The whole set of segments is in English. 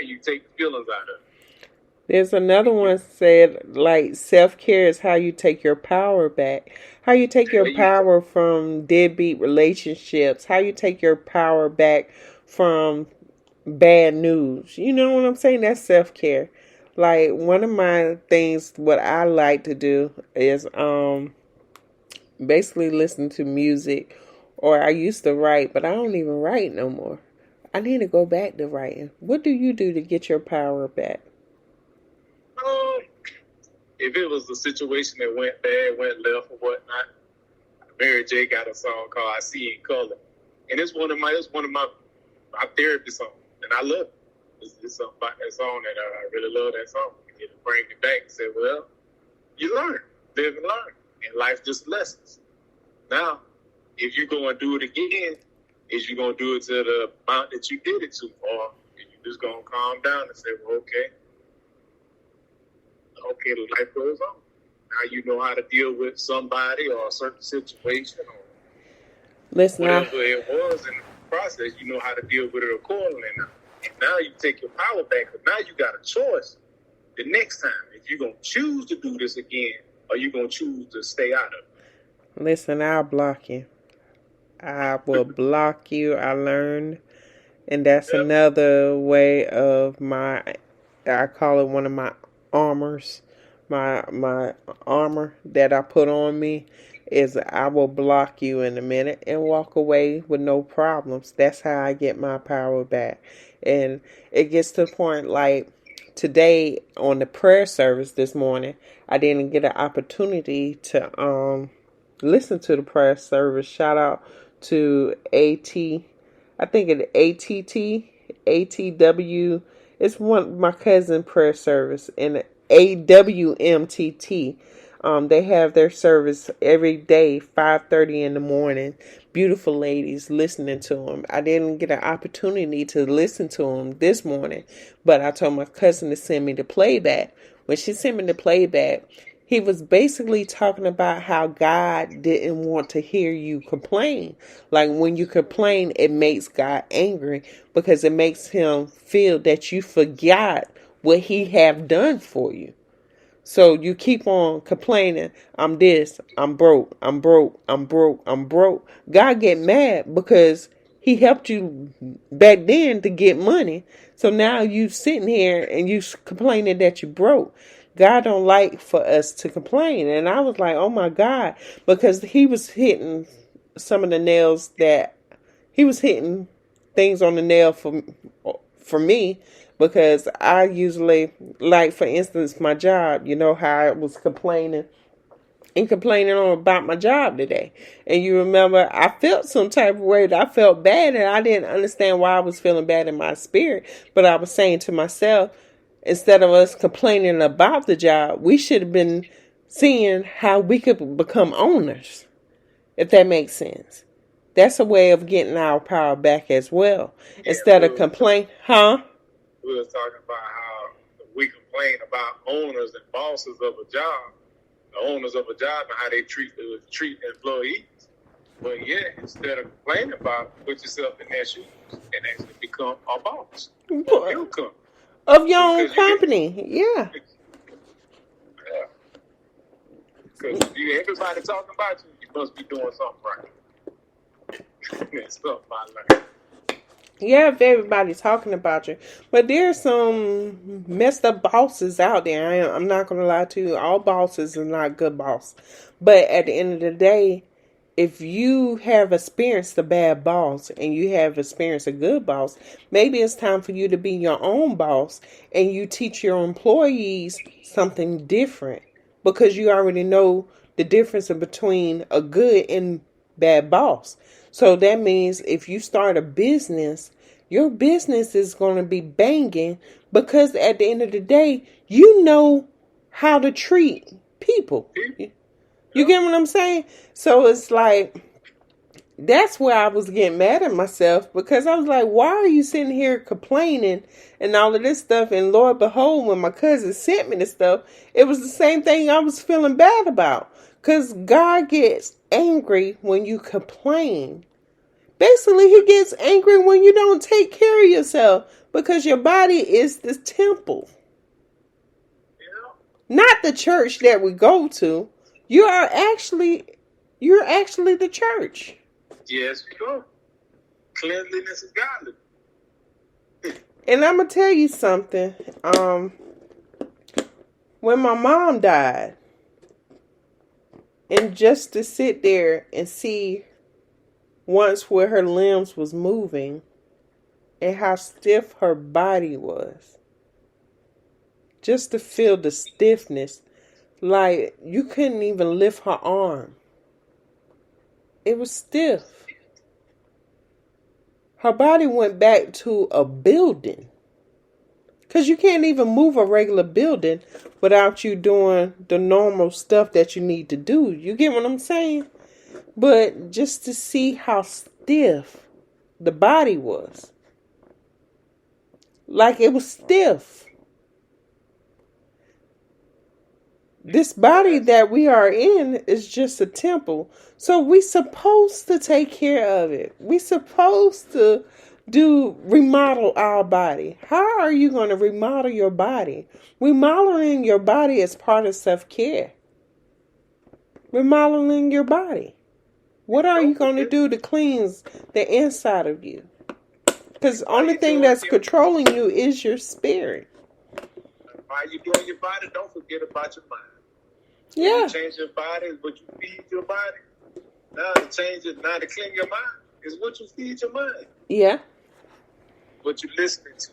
you take the feelings out of There's another one said like self-care is how you take your power back. How you take it. your There you go. power from deadbeat relationships. How you take your power back from bad news. You know what I'm saying? That's self-care. Like one of my things what I like to do is basically listen to music, or I used to write, but I don't even write no more. I need to go back to writing. What do you do to get your power back? Um, if it was a situation that went bad, went left, or whatnot, Mary J got a song called "I See in Color," and it's one of my therapy songs, and I love it. It's something about that song that I really love that song. It bring me back and say, well, you learn, live and learn, and life just lessons. Now, if you go and do it again, is you gonna do it to the amount that you did it to, or you just gonna calm down and say, well, okay, life goes on. Now you know how to deal with somebody or a certain situation or Listen, whatever it was in the process. You know how to deal with it accordingly now. And now you take your power back, but now you got a choice the next time if you're gonna choose to do this again or you're gonna choose to stay out of listen, I'll block you. I will it. block you. I learned. And that's Yep. another way of I call it one of my armors. My armor that I put on me is I will block you in a minute and walk away with no problems. That's how I get my power back. And it gets to the point like today on the prayer service this morning, I didn't get an opportunity to listen to the prayer service. Shout out to I think it's ATT, ATW. It's one my cousin prayer service and AWMTT. They have their service every day, 5:30 in the morning. Beautiful ladies listening to them. I didn't get an opportunity to listen to them this morning, but I told my cousin to send me the playback. When she sent me the playback, he was basically talking about how God didn't want to hear you complain. Like when you complain, it makes God angry because it makes him feel that you forgot what he have done for you. So you keep on complaining, I'm this, I'm broke, I'm broke, I'm broke, I'm broke. God get mad because he helped you back then to get money. So now you sitting here and you complaining that you broke. God don't like for us to complain. And I was like, oh my God, because he was hitting some of the nails that he was hitting things on the nail for me because I usually like for instance my job, you know how I was complaining and complaining on about my job today. And you remember I felt some type of way that I felt bad and I didn't understand why I was feeling bad in my spirit. But I was saying to myself, instead of us complaining about the job, we should have been seeing how we could become owners, if that makes sense. That's a way of getting our power back as well. Yeah, Instead of complain, huh? we was talking about how we complain about owners and bosses of a job, the owners of a job and how they treat employees. But yeah, instead of complaining about it, put yourself in their shoes and actually become a boss of your company. Of your own Because you get, company. Yeah. yeah, because everybody talking about you, you must be doing something right. That's something I learned. Yeah, if everybody's talking about you. But there's some messed up bosses out there. I'm not going to lie to you. All bosses are not good boss. But at the end of the day, if you have experienced a bad boss and you have experienced a good boss, maybe it's time for you to be your own boss and you teach your employees something different because you already know the difference between a good and bad boss. So that means if you start a business, your business is going to be banging because at the end of the day, you know how to treat people. You get what I'm saying? So it's like, that's where I was getting mad at myself because I was like, why are you sitting here complaining and all of this stuff? And Lord behold, when my cousin sent me the stuff, it was the same thing I was feeling bad about. Because God gets angry when you complain. Basically, he gets angry when you don't take care of yourself Because your body is the temple. Yeah. Not the church that we go to. You're actually the church. Yes, you go. Cleanliness is godliness. And I'm gonna tell you something. When my mom died, and just to sit there and see once where her limbs was moving and how stiff her body was, just to feel the stiffness, like you couldn't even lift her arm. It was stiff. Her body went back to a building. Because you can't even move a regular building without you doing the normal stuff that you need to do. You get what I'm saying? But just to see how stiff the body was. Like it was stiff. This body that we are in is just a temple. So we supposed to take care of it. We supposed to remodel our body. How are you going to remodel your body? Remodeling your body is part of self-care. Remodeling your body. What are you going to do to cleanse the inside of you? Because the only thing that's controlling you is your spirit. While you're doing your body, don't forget about your mind. Yeah. You change your body is what you feed your body. Now to clean your mind is what you feed your mind. Yeah. What you listening to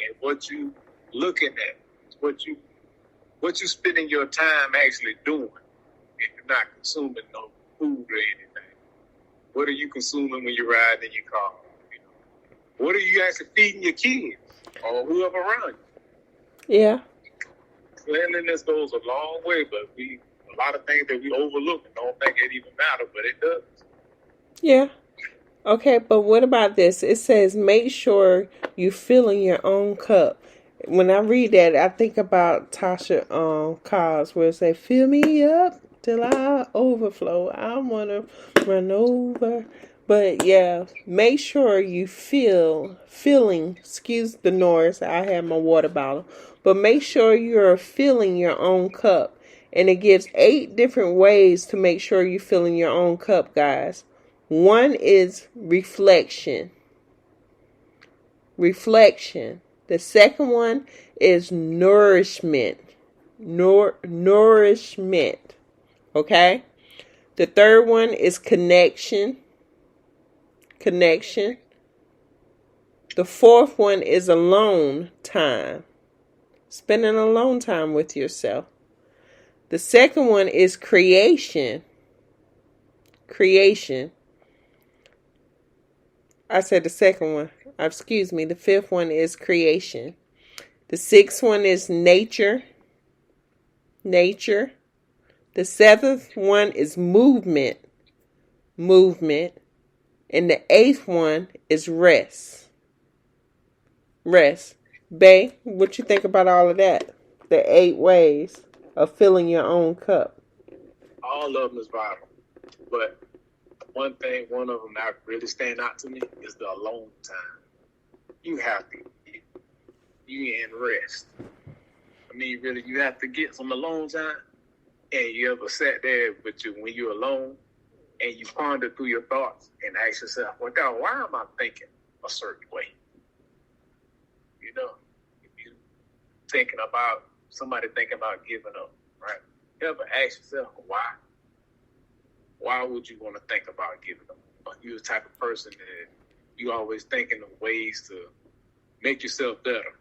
and what you looking at, what you spending your time actually doing. If you're not consuming no food or anything, what are you consuming when you're riding in your car? You know? What are you actually feeding your kids or whoever around you? Yeah. Cleanliness goes a long way, but a lot of things that we overlook and don't think it even matter, but it does. Yeah. Okay, but what about this? It says make sure you fill in your own cup. When I read that, I think about Tasha Cobbs where it say, fill me up till I overflow. I want to run over. But yeah, make sure you filling, excuse the noise, I have my water bottle. But make sure you're filling your own cup. And it gives 8 different ways to make sure you're filling your own cup, guys. One is reflection. Reflection. The second one is nourishment. Nourishment. Okay? The third one is connection. Connection. The fourth one is alone time. Spending alone time with yourself. The second one is creation. Creation. I said the second one. Excuse me. The fifth one is creation. The sixth one is nature. Nature. The seventh one is movement. Movement. And the 8th one is rest. Rest. Bae, what you think about all of that? The 8 ways of filling your own cup. All of them is vital. But one of them that really stand out to me is the alone time. You have to get you in rest. I mean, really, you have to get some alone time. And you ever sat there with you when you're alone and you ponder through your thoughts and ask yourself, well, God, why am I thinking a certain way? You know, if you somebody thinking about giving up, right? You ever ask yourself, why? Why would you want to think about giving up? You're the type of person that you always thinking of ways to make yourself better.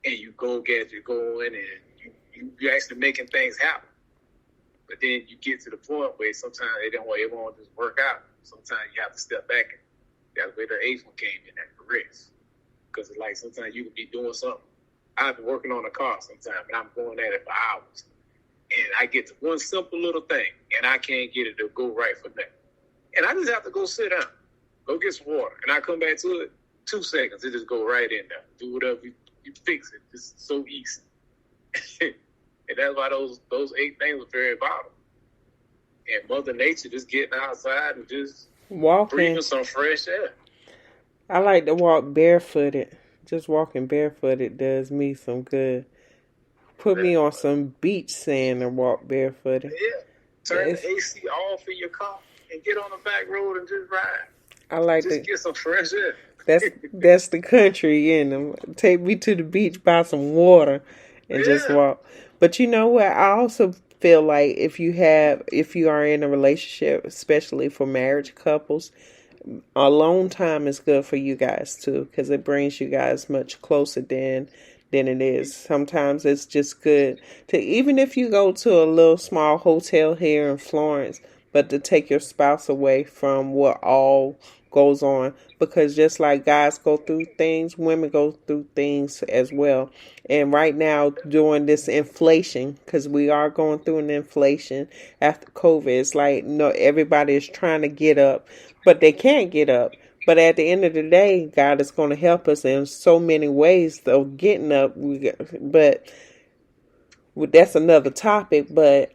And you go in and you actually making things happen. But then you get to the point where sometimes it won't just work out. Sometimes you have to step back. And that's where the 8th one came in, at the rest. Because it's like sometimes you can be doing something. I've been working on a car sometimes, and I'm going at it for hours. And I get to one simple little thing, and I can't get it to go right for nothing. And I just have to go sit down, go get some water. And I come back to it, 2 seconds, it just go right in there. Do whatever you fix it. It's so easy. And that's why those 8 things are very vital. And Mother Nature just getting outside and just walking, breathing some fresh air. I like to walk barefooted. Just walking barefooted does me some good. Put me on some beach sand and walk barefooted. Yeah. Turn the AC off in your car and get on the back road and just ride. I like just get some fresh air. That's the country in them. Take me to the beach, buy some water, and just walk. But you know what? I also feel like if you are in a relationship, especially for marriage couples, alone time is good for you guys too, because it brings you guys much closer than it is. Sometimes it's just good to, even if you go to a little small hotel here in Florence, but to take your spouse away from what all goes on, because just like guys go through things, women go through things as well. And right now, during this inflation, because we are going through an inflation after COVID, it's like no, everybody is trying to get up, but they can't get up. But at the end of the day, God is going to help us in so many ways of getting up. But that's another topic. But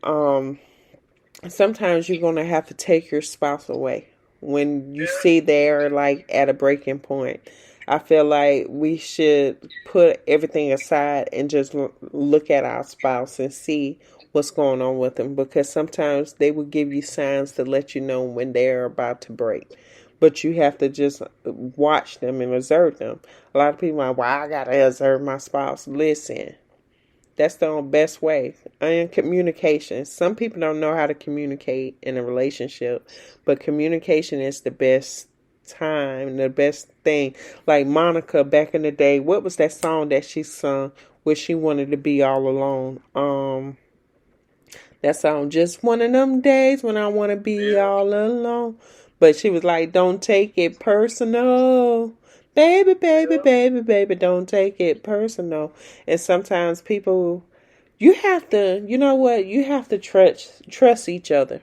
sometimes you're going to have to take your spouse away when you see they're like at a breaking point. I feel like we should put everything aside and just look at our spouse and see what's going on with them, because sometimes they will give you signs to let you know when they're about to break. But you have to just watch them and observe them. A lot of people are like, well, I got to observe my spouse. Listen, that's the best way. And communication. Some people don't know how to communicate in a relationship, but communication is the best time, the best thing. Like Monica back in the day, what was that song that she sung where she wanted to be all alone? That song, just one of them days when I want to be all alone. But she was like, don't take it personal. Baby, baby, baby, baby, don't take it personal. And sometimes people, you have to, you know what? You have to trust each other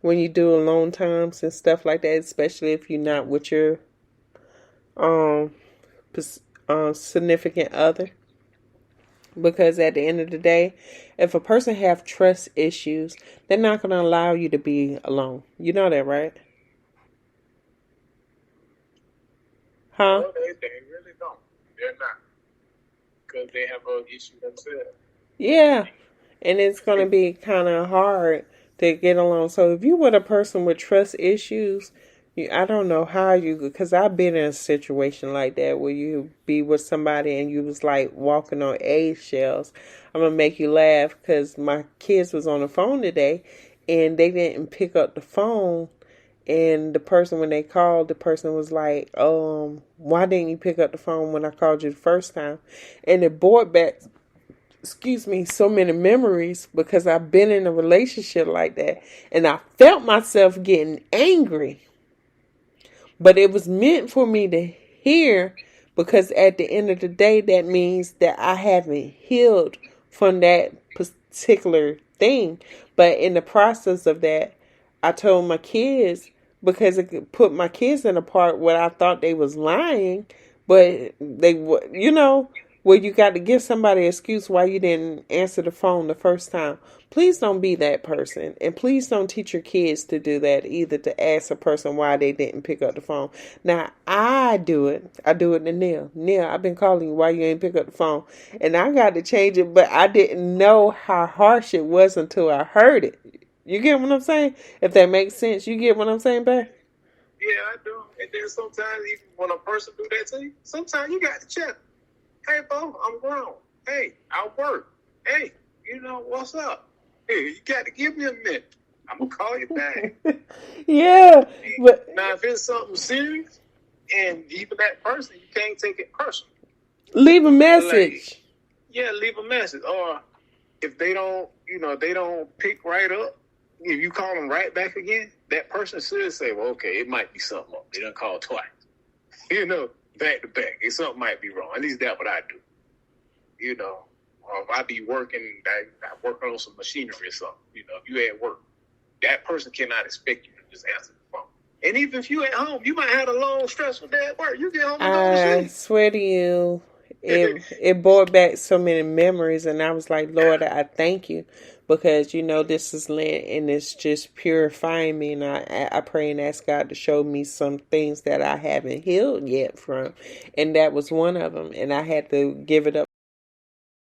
when you do alone times and stuff like that, especially if you're not with your significant other. Because at the end of the day, if a person have trust issues, they're not going to allow you to be alone. You know that, right? Huh? No, they really don't. They're not. Because they have an issue themselves. Yeah. And it's going to be kind of hard to get along. So if you with a person with trust issues, I don't know how you, because I've been in a situation like that where you be with somebody and you was like walking on eggshells. I'm going to make you laugh because my kids was on the phone today and they didn't pick up the phone. And the person, when they called, the person was like, why didn't you pick up the phone when I called you the first time? And it brought back, so many memories, because I've been in a relationship like that. And I felt myself getting angry. But it was meant for me to hear, because at the end of the day, that means that I haven't healed from that particular thing. But in the process of that, I told my kids, because it could put my kids in a part where I thought they was lying, but they were, where you got to give somebody an excuse why you didn't answer the phone the first time. Please don't be that person. And please don't teach your kids to do that either, to ask a person why they didn't pick up the phone. Now, I do it. I do it to Neil. Neil, I've been calling you. Why you ain't pick up the phone? And I got to change it, but I didn't know how harsh it was until I heard it. You get what I'm saying? If that makes sense. You get what I'm saying, babe? Yeah, I do. And then sometimes, even when a person do that to you, sometimes you got to check. Hey, bro, I'm grown. Hey, I work. Hey, what's up? Hey, you got to give me a minute. I'm going to call you back. Yeah. But now, if it's something serious, and even that person, you can't take it personal. Leave a message. Leave a message. Or if they don't, they don't pick right up, if you call them right back again, that person should say, well, okay, it might be something up. They done called twice. Back to back. Something might be wrong. At least that's what I do. Or if I be working, I'm working on some machinery or something. If you at work, that person cannot expect you to just answer the phone. And even if you at home, you might have a long, stressful day at work. You get home and go to sleep. I swear to you, it brought back so many memories, and I was like, Lord, I thank you, because this is Lent and it's just purifying me, and I pray and ask God to show me some things that I haven't healed yet from, and that was one of them, and I had to give it up